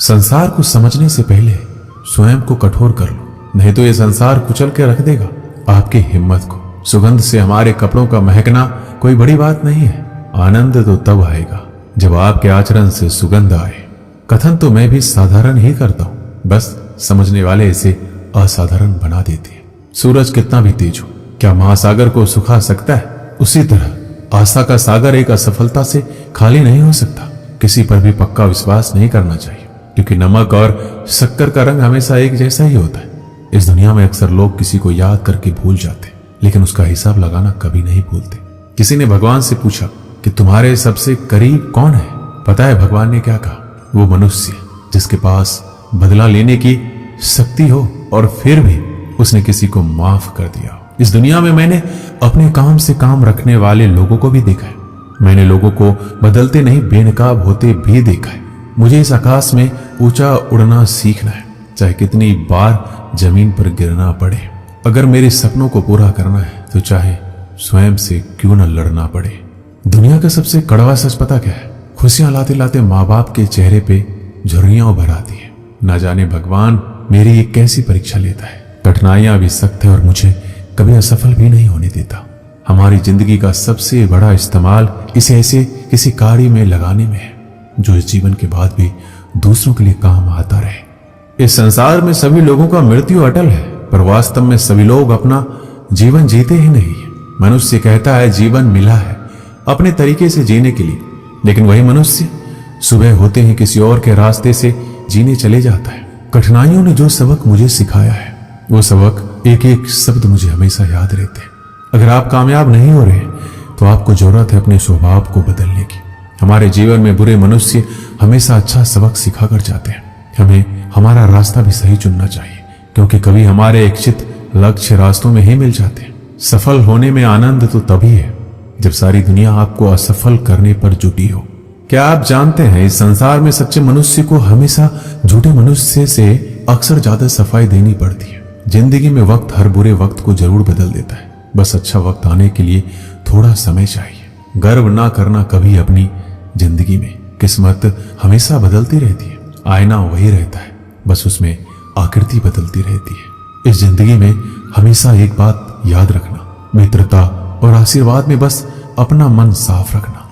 संसार को समझने से पहले स्वयं को कठोर कर लो, नहीं तो ये संसार कुचल के रख देगा आपकी हिम्मत को। सुगंध से हमारे कपड़ों का महकना कोई बड़ी बात नहीं है। आनंद तो तब आएगा जब आपके आचरण से सुगंध आए। कथन तो मैं भी साधारण ही करता हूं, बस समझने वाले इसे असाधारण बना देते हैं। सूरज कितना भी तेज हो, क्या महासागर को सुखा सकता है? उसी तरह आशा का सागर एक असफलता से खाली नहीं हो सकता। किसी पर भी पक्का विश्वास नहीं करना चाहिए, क्योंकि नमक और शक्कर का रंग हमेशा एक जैसा ही होता है। इस दुनिया में अक्सर लोग किसी को याद करके भूल जाते, लेकिन उसका हिसाब लगाना कभी नहीं भूलते। किसी ने भगवान से पूछा कि तुम्हारे सबसे करीब कौन है? पता है भगवान ने क्या कहा? वो मनुष्य जिसके पास बदला लेने की शक्ति हो और फिर भी उसने किसी को माफ कर दिया। इस दुनिया में मैंने अपने काम से काम रखने वाले लोगों को भी देखा है। मैंने लोगों को बदलते नहीं बेनकाब होते भी देखा है। मुझे इस आकाश में ऊंचा उड़ना सीखना है, चाहे कितनी बार जमीन पर गिरना पड़े। अगर मेरे सपनों को पूरा करना है तो चाहे स्वयं से क्यों न लड़ना पड़े। दुनिया का सबसे कड़वा सच पता क्या है? खुशियां लाते लाते माँ बाप के चेहरे पे झुर्रियां उभर आती है। ना जाने भगवान मेरी एक कैसी परीक्षा लेता है। कठिनाइयां भी सख्त है और मुझे कभी असफल भी नहीं होने देता। हमारी जिंदगी का सबसे बड़ा इस्तेमाल इसे ऐसे किसी कार्य में लगाने में है जो इस जीवन के बाद भी दूसरों के लिए काम आता रहे। इस संसार में सभी लोगों का मृत्यु अटल है, पर वास्तव में सभी लोग अपना जीवन जीते ही नहीं। मनुष्य कहता है जीवन मिला है अपने तरीके से जीने के लिए, लेकिन वही मनुष्य सुबह होते ही किसी और के रास्ते से जीने चले जाता है। कठिनाइयों ने जो सबक मुझे सिखाया है, वो सबक एक एक शब्द मुझे हमेशा याद रहते हैं। अगर आप कामयाब नहीं हो रहे तो आपको जरूरत है अपने स्वभाव को बदलने की। हमारे जीवन में बुरे मनुष्य हमेशा अच्छा सबक सिखा कर जाते हैं। हमें हमारा रास्ता भी सही चुनना चाहिए, क्योंकि कभी हमारे इच्छित लक्ष्य रास्तों में ही मिल जाते हैं। सफल होने में आनंद तो तभी है जब सारी दुनिया आपको असफल करने पर जुटी हो। क्या आप जानते हैं इस संसार में सच्चे मनुष्य को हमेशा झूठे मनुष्य से अक्सर ज्यादा सफाई देनी पड़ती है। जिंदगी में वक्त हर बुरे वक्त को जरूर बदल देता है, बस अच्छा वक्त आने के लिए थोड़ा समय चाहिए। गर्व ना करना कभी अपनी जिंदगी में। किस्मत हमेशा बदलती रहती है, आईना वही रहता है, बस उसमें आकृति बदलती रहती है। इस जिंदगी में हमेशा एक बात याद रखना, मित्रता और आशीर्वाद में बस अपना मन साफ रखना।